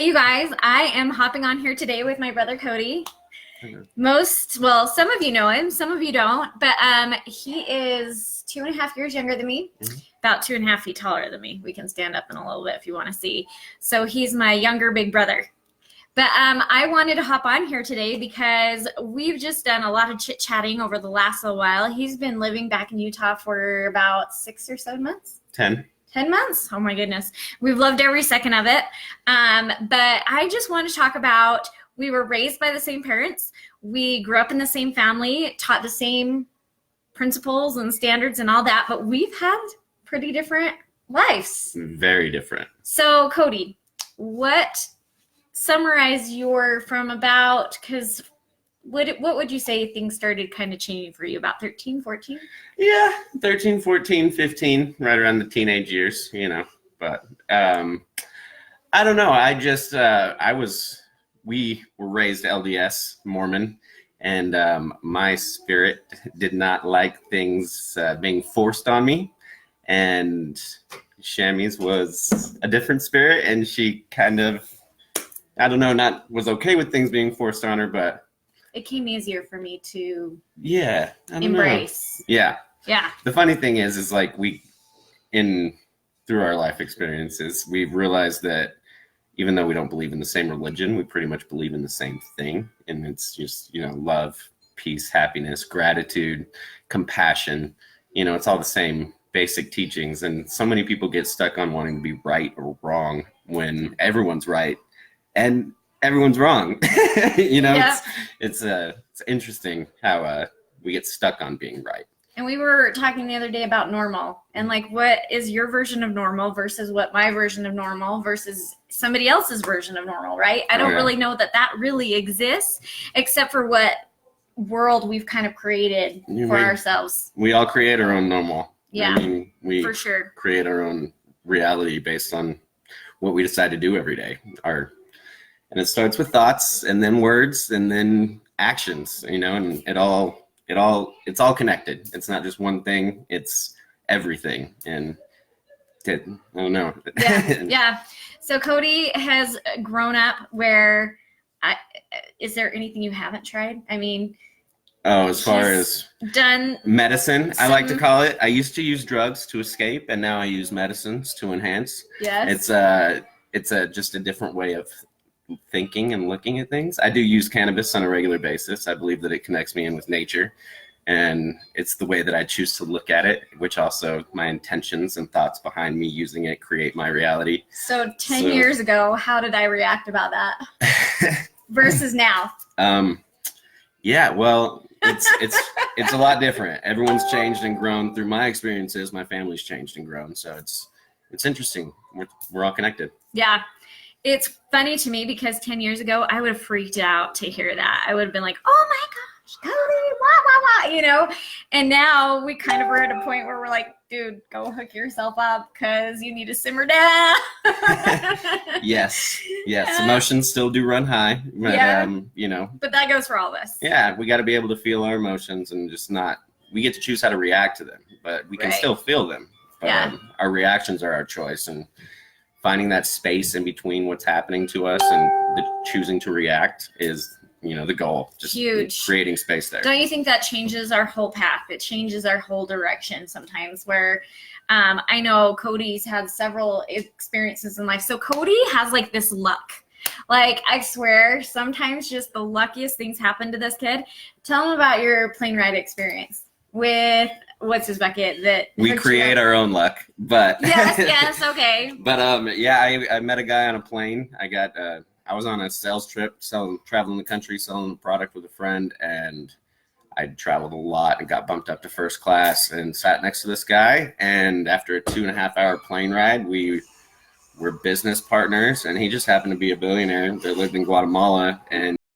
you guys, I am hopping on here today with my brother Cody. Some of you know him, some of you don't, but he is 2.5 years younger than me, about 2.5 feet taller than me. We can stand up in a little bit if you want to see. So he's my younger big brother. But I wanted to hop on here today because we've just done a lot of chit-chatting over the last little while. He's been living back in Utah for about 6 or 7 months. 10 months. Oh my goodness. We've loved every second of it. But I just want to talk about, we were raised by the same parents. We grew up in the same family, taught the same principles and standards and all that, but we've had pretty different lives. Very different. So Cody, summarize your from about, because what would you say things started kind of changing for you about 13, 14? Yeah, 13, 14, 15, right around the teenage years, but I don't know. We were raised LDS Mormon, and my spirit did not like things being forced on me, and Shammy's was a different spirit, and she kind of, was okay with things being forced on her, but it came easier for me to embrace. Yeah. The funny thing is like through our life experiences, we've realized that even though we don't believe in the same religion, we pretty much believe in the same thing. And it's just, love, peace, happiness, gratitude, compassion. It's all the same basic teachings. And so many people get stuck on wanting to be right or wrong when everyone's right and everyone's wrong. Yeah. It's interesting how we get stuck on being right. And we were talking the other day about normal and like, what is your version of normal versus what my version of normal versus somebody else's version of normal, right? I don't really know that really exists, except for what world we've kind of created for ourselves. We all create our own normal. Yeah, we for sure create our own reality based on what we decide to do every day. And it starts with thoughts and then words and then actions, and it's all connected. It's not just one thing, it's everything. And I don't know. Yeah. So Cody has grown up where, is there anything you haven't tried? I mean, as far as done medicine, I like to call it. I used to use drugs to escape, and now I use medicines to enhance. Yes. It's just a different way of thinking and looking at things. I do use cannabis on a regular basis. I believe that it connects me in with nature, and it's the way that I choose to look at it, which also my intentions and thoughts behind me using it create my reality. So 10 years ago, how did I react about that versus now? Yeah, well, it's a lot different. Everyone's changed and grown through my experiences. My family's changed and grown, so it's interesting. We're all connected. Yeah. It's funny to me because 10 years ago, I would have freaked out to hear that. I would have been like, oh my gosh, Cody, blah, blah, blah, And now we kind of are at a point where we're like, dude, go hook yourself up because you need to simmer down. Yes. Emotions still do run high. But, But that goes for all of us. Yeah, we got to be able to feel our emotions and just we get to choose how to react to them, but we can still feel them. But our reactions are our choice, and finding that space in between what's happening to us and the choosing to react is, the goal. Just huge. Creating space there. Don't you think that changes our whole path? It changes our whole direction sometimes where I know Cody's had several experiences in life. So Cody has like this luck. Like, I swear, sometimes just the luckiest things happen to this kid. Tell him about your plane ride experience with what's his bucket that we create our own luck, but yes, okay. But I met a guy on a plane. I was on a sales trip, traveling the country, selling a product with a friend, and I traveled a lot and got bumped up to first class and sat next to this guy. And after a 2.5-hour plane ride, we were business partners, and he just happened to be a billionaire that lived in Guatemala, and